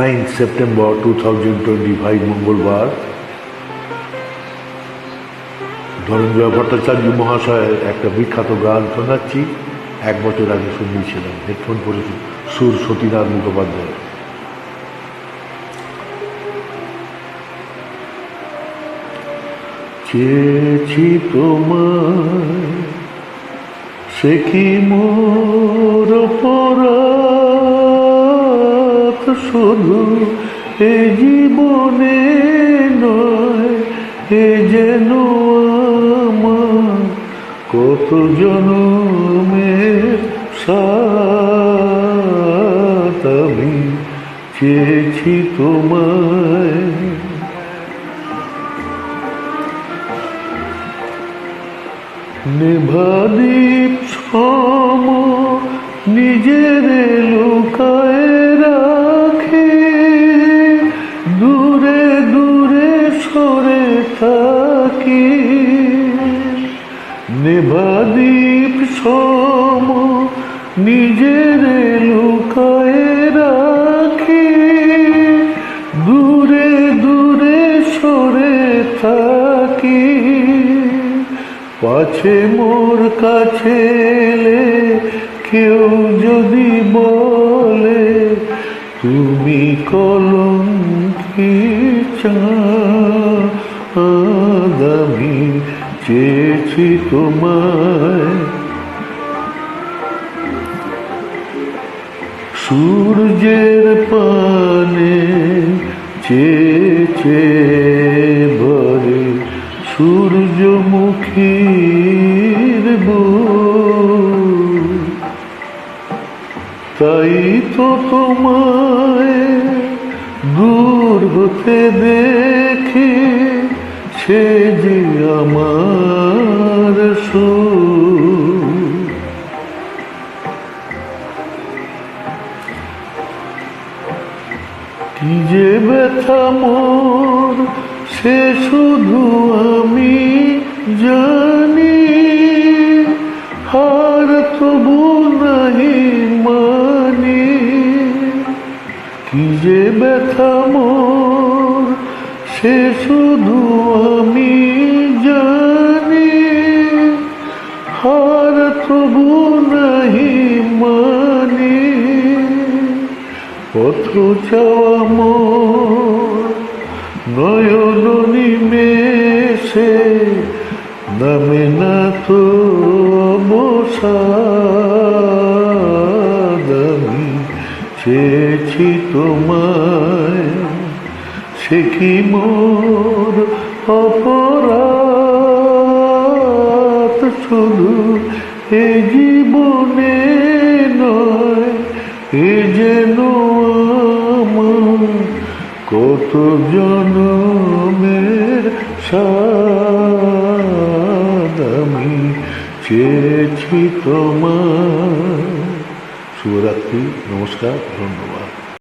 9 September 2025 মঙ্গলবার ধনঞ্জয় ভট্টাচার্য মহাশয়ের একটা বিখ্যাত গান শোনাচ্ছি। 1 বছর আগে শুনিয়েছিলাম, হেডফোন পরে সুর সতীনাথ মুখোপাধ্যায়। চেয়েছি তোমায়, সে কি মোর অপরাধ, শুধু এ জীবনে নয়, এ যেন আমার কত জনমের সাথ। আমি চেয়েছি তোমায়, নেভাদ্বীপ সম নিজের লুকায় রাখে, দূরে দূরে সরে থাকি। নেভাদ্বীপ সম নিজের লুকায় রাখি, দূরে দূরে সরে থাকি। পাছে মোর কাছে এলে কেউ যদি বলে, তুমি কলঙ্কি চাঁদ। আমি চেয়েছি তোমায়, সূর্যের পানে চেয়ে ভরে সূর্যমুখীর বুক। তাই তো তোমায় দূর হতে দেখি, সে যে আমার সুখ। কি যে ব্যথা মোর, সে শুধু আমি জানি, হার তবু নাহি মানি। কি যে ব্যথা মোর, সে শুধু আমি জানি, হার তবু নাহি মানি। পথ চাওয়া মোর নয়ন নিমেষে, নামে না তো অবসাদ। আমি চেয়েছি তোমায়, সে কি মোর অপরাধ, শুধু এ জীবনে নয়, এ যেন আমার কত জনমের সাথ। আমি চেয়েছি তোমায়। শুভরাত্রি, নমস্কার, ধন্যবাদ।